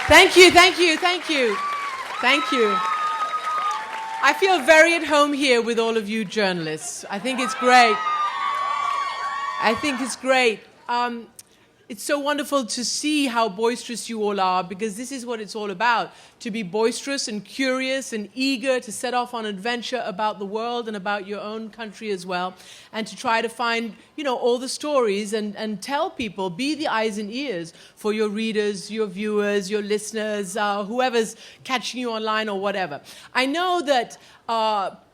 Thank you, thank you, thank you. Thank you. I feel very at home here with all of you journalists. I think it's great. I think it's great. It's so wonderful to see how boisterous you all are, because this is what it's all about, to be boisterous and curious and eager to set off on an adventure about the world and about your own country as well, and to try to find, all the stories and tell people, be the eyes and ears for your readers, your viewers, your listeners, whoever's catching you online or whatever. I know that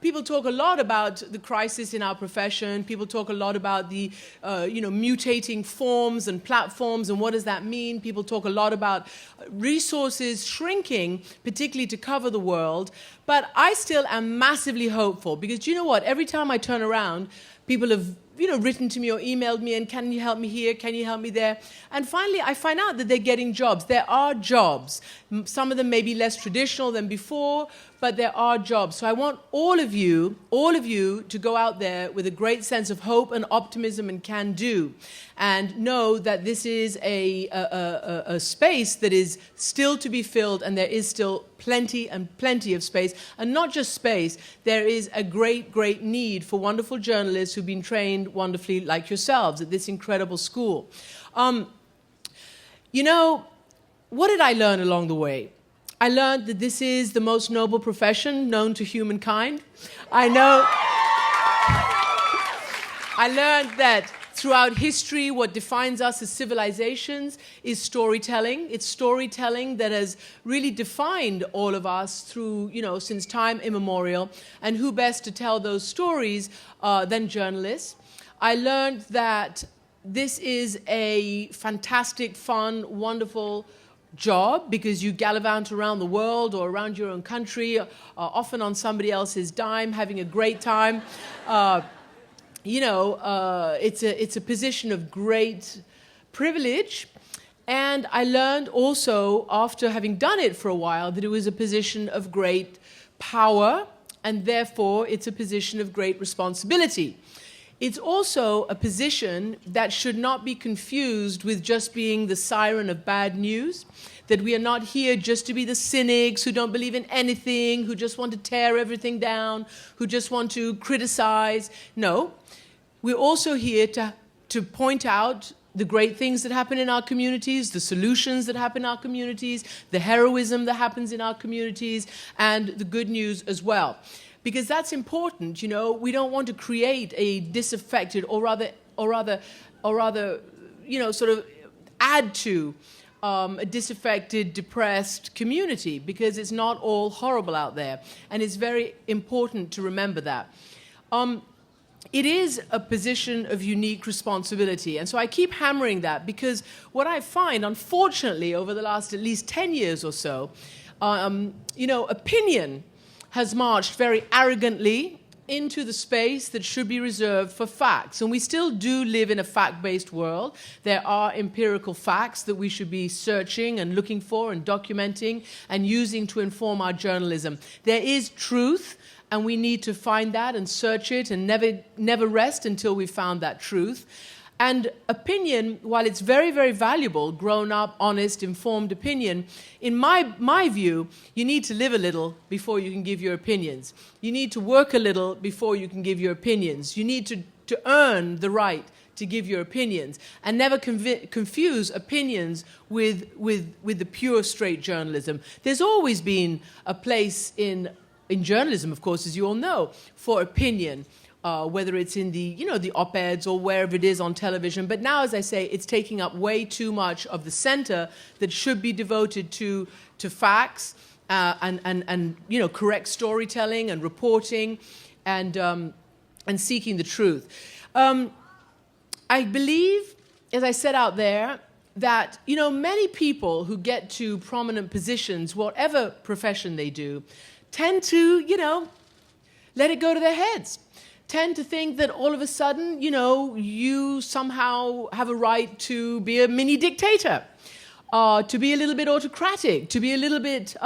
people talk a lot about the crisis in our profession. People talk a lot about the, mutating forms and platforms and what does that mean. People talk a lot about resources shrinking, particularly to cover the world. But I still am massively hopeful, because you know what? Every time I turn around, people have written to me or emailed me, and can you help me here? Can you help me there? And finally, I find out that they're getting jobs. There are jobs. Some of them may be less traditional than before, but there are jobs. So I want all of you to go out there with a great sense of hope and optimism and can do, and know that this is a space that is still to be filled, and there is still plenty of space. And not just space, there is a great, great need for wonderful journalists who've been trained wonderfully like yourselves at this incredible school. What did I learn along the way? I learned that this is the most noble profession known to humankind. I learned that throughout history, what defines us as civilizations is storytelling. It's storytelling that has really defined all of us through, since time immemorial. And who best to tell those stories than journalists? I learned that this is a fantastic, fun, wonderful job, because you gallivant around the world or around your own country, often on somebody else's dime, having a great time. It's a position of great privilege. And I learned also, after having done it for a while, that it was a position of great power, and therefore it's a position of great responsibility. It's also a position that should not be confused with just being the siren of bad news, that we are not here just to be the cynics who don't believe in anything, who just want to tear everything down, who just want to criticize. No, we're also here to point out the great things that happen in our communities, the solutions that happen in our communities, the heroism that happens in our communities, and the good news as well. Because that's important, we don't want to create a disaffected, or rather, sort of add to a disaffected, depressed community, because it's not all horrible out there. And it's very important to remember that. It is a position of unique responsibility. And so I keep hammering that, because what I find, unfortunately, over the last at least 10 years or so, opinion has marched very arrogantly into the space that should be reserved for facts. And we still do live in a fact-based world. There are empirical facts that we should be searching and looking for and documenting and using to inform our journalism. There is truth, and we need to find that and search it and never rest until we've found that truth. And opinion, while it's very, very valuable, grown-up, honest, informed opinion, in my view, you need to live a little before you can give your opinions. You need to work a little before you can give your opinions. You need to earn the right to give your opinions, and never confuse opinions with the pure, straight journalism. There's always been a place in journalism, of course, as you all know, for opinion. Whether it's in the op-eds or wherever it is on television. But now, as I say, it's taking up way too much of the center that should be devoted to facts and correct storytelling and reporting and seeking the truth. I believe, as I said out there, that many people who get to prominent positions, whatever profession they do, tend to let it go to their heads. Tend to think that all of a sudden, you somehow have a right to be a mini dictator, to be a little bit autocratic, to be a little bit,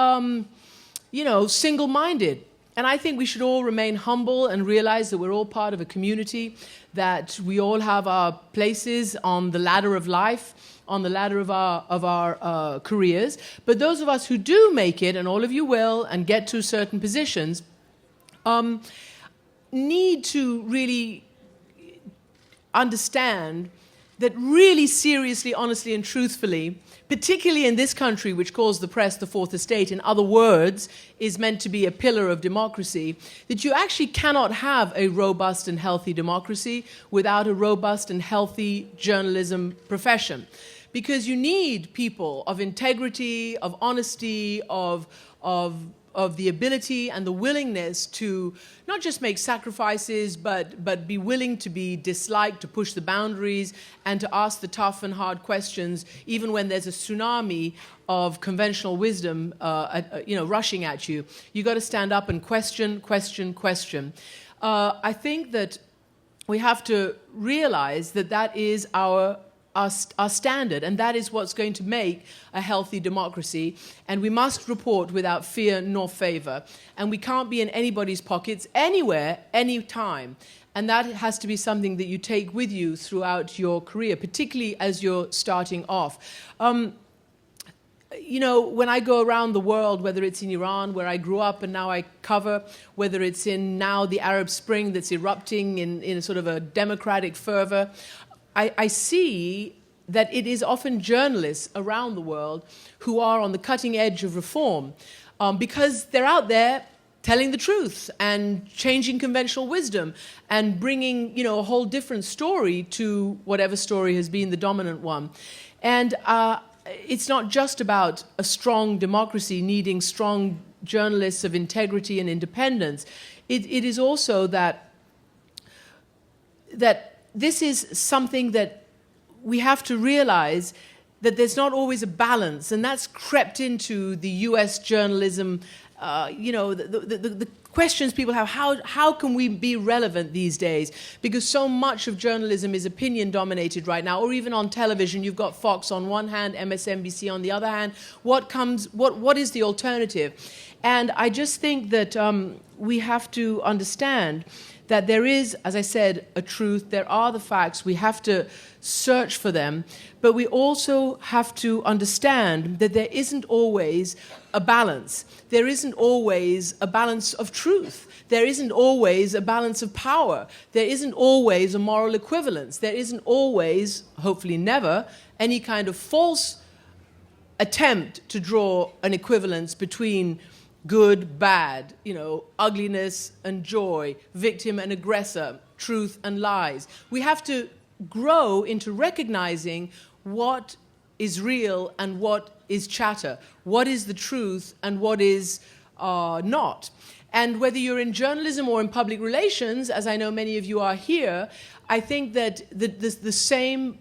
single-minded. And I think we should all remain humble and realize that we're all part of a community, that we all have our places on the ladder of life, on the ladder of our careers. But those of us who do make it, and all of you will, and get to certain positions, need to really understand that really seriously, honestly, and truthfully, particularly in this country, which calls the press the fourth estate, in other words, is meant to be a pillar of democracy, that you actually cannot have a robust and healthy democracy without a robust and healthy journalism profession. Because you need people of integrity, of honesty, of the ability and the willingness to not just make sacrifices, but be willing to be disliked, to push the boundaries, and to ask the tough and hard questions, even when there's a tsunami of conventional wisdom, rushing at you. You got to stand up and question. I think that we have to realize that that is our standard, and that is what's going to make a healthy democracy. And we must report without fear nor favor. And we can't be in anybody's pockets anywhere, anytime. And that has to be something that you take with you throughout your career, particularly as you're starting off. When I go around the world, whether it's in Iran, where I grew up and now I cover, whether it's in now the Arab Spring that's erupting in a sort of a democratic fervor, I see that it is often journalists around the world who are on the cutting edge of reform because they're out there telling the truth and changing conventional wisdom and bringing, a whole different story to whatever story has been the dominant one. And it's not just about a strong democracy needing strong journalists of integrity and independence. It is also that this is something that we have to realize, that there's not always a balance, and that's crept into the U.S. journalism. The questions people have: how can we be relevant these days? Because so much of journalism is opinion dominated right now, or even on television, you've got Fox on one hand, MSNBC on the other hand. What is the alternative? And I just think that we have to understand that there is, as I said, a truth. There are the facts. We have to search for them. But we also have to understand that there isn't always a balance. There isn't always a balance of truth. There isn't always a balance of power. There isn't always a moral equivalence. There isn't always, hopefully never, any kind of false attempt to draw an equivalence between good, bad, ugliness and joy, victim and aggressor, truth and lies. We have to grow into recognizing what is real and what is chatter, what is the truth and what is not. And whether you're in journalism or in public relations, as I know many of you are here, I think that the same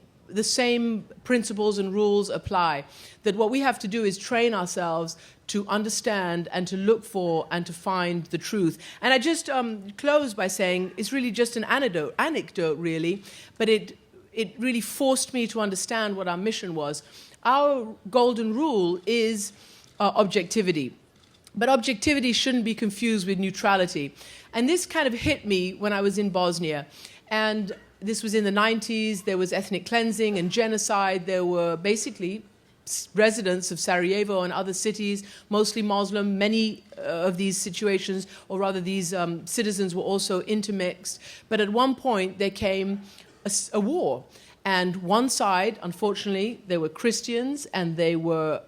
principles and rules apply. That what we have to do is train ourselves to understand and to look for and to find the truth. And I just close by saying it's really just an anecdote really, but it really forced me to understand what our mission was. Our golden rule is objectivity. But objectivity shouldn't be confused with neutrality. And this kind of hit me when I was in Bosnia. And this was in the 90s. There was ethnic cleansing and genocide. There were basically residents of Sarajevo and other cities, mostly Muslim. Many of these situations, or rather these citizens, were also intermixed. But at one point, there came a war. And one side, unfortunately, they were Christians and they were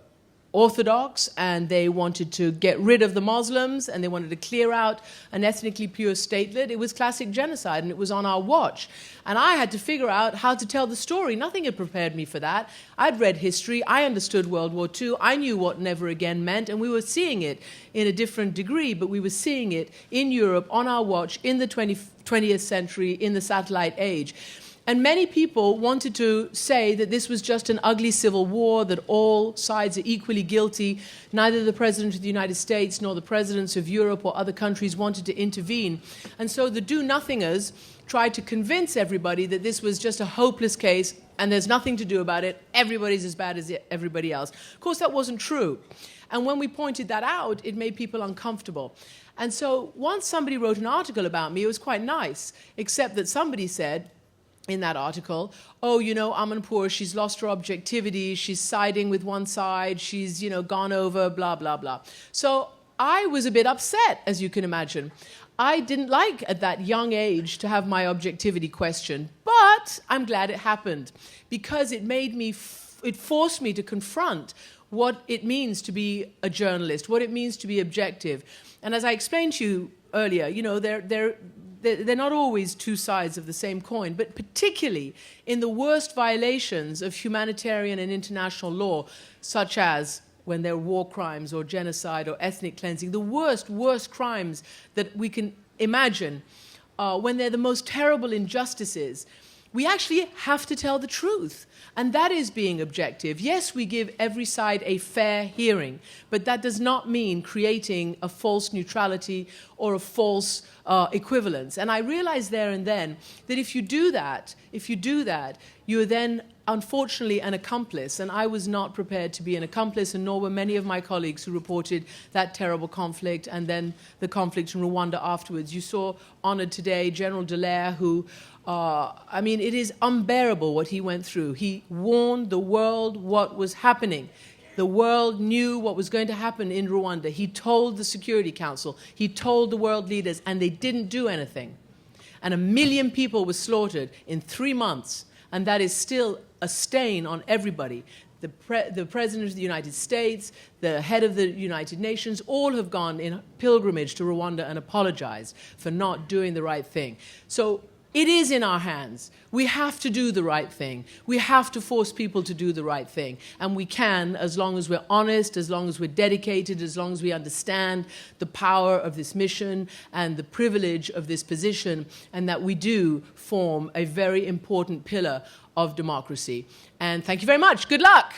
Orthodox, and they wanted to get rid of the Muslims, and they wanted to clear out an ethnically pure statelet. It was classic genocide, and it was on our watch. And I had to figure out how to tell the story. Nothing had prepared me for that. I'd read history. I understood World War II. I knew what never again meant, and we were seeing it in a different degree, but we were seeing it in Europe, on our watch, in the 20th century, in the satellite age. And many people wanted to say that this was just an ugly civil war, that all sides are equally guilty. Neither the President of the United States nor the presidents of Europe or other countries wanted to intervene. And so the do-nothingers tried to convince everybody that this was just a hopeless case, and there's nothing to do about it. Everybody's as bad as everybody else. Of course, that wasn't true. And when we pointed that out, it made people uncomfortable. And so once somebody wrote an article about me, it was quite nice, except that somebody said in that article, oh, you know, Amanpour, she's lost her objectivity, she's siding with one side, she's, you know, gone over, blah, blah, blah. So I was a bit upset, as you can imagine. I didn't like, at that young age, to have my objectivity questioned. But I'm glad it happened, because it made me, it forced me to confront what it means to be a journalist, what it means to be objective. And as I explained to you earlier, you know, they're not always two sides of the same coin, but particularly in the worst violations of humanitarian and international law, such as when there are war crimes or genocide or ethnic cleansing, the worst crimes that we can imagine, when they're the most terrible injustices, we actually have to tell the truth. And that is being objective. Yes, we give every side a fair hearing, but that does not mean creating a false neutrality or a false equivalence. And I realized there and then that if you do that, you are then unfortunately an accomplice. And I was not prepared to be an accomplice, and nor were many of my colleagues who reported that terrible conflict and then the conflict in Rwanda afterwards. You saw honored today General Dallaire, who I mean, it is unbearable what he went through. He warned the world what was happening. The world knew what was going to happen in Rwanda. He told the Security Council. He told the world leaders, and they didn't do anything. And 1 million people were slaughtered in 3 months, and that is still a stain on everybody. The President of the United States, the head of the United Nations, all have gone in pilgrimage to Rwanda and apologized for not doing the right thing. So it is in our hands. We have to do the right thing. We have to force people to do the right thing. And we can, as long as we're honest, as long as we're dedicated, as long as we understand the power of this mission and the privilege of this position, and that we do form a very important pillar of democracy. And thank you very much. Good luck.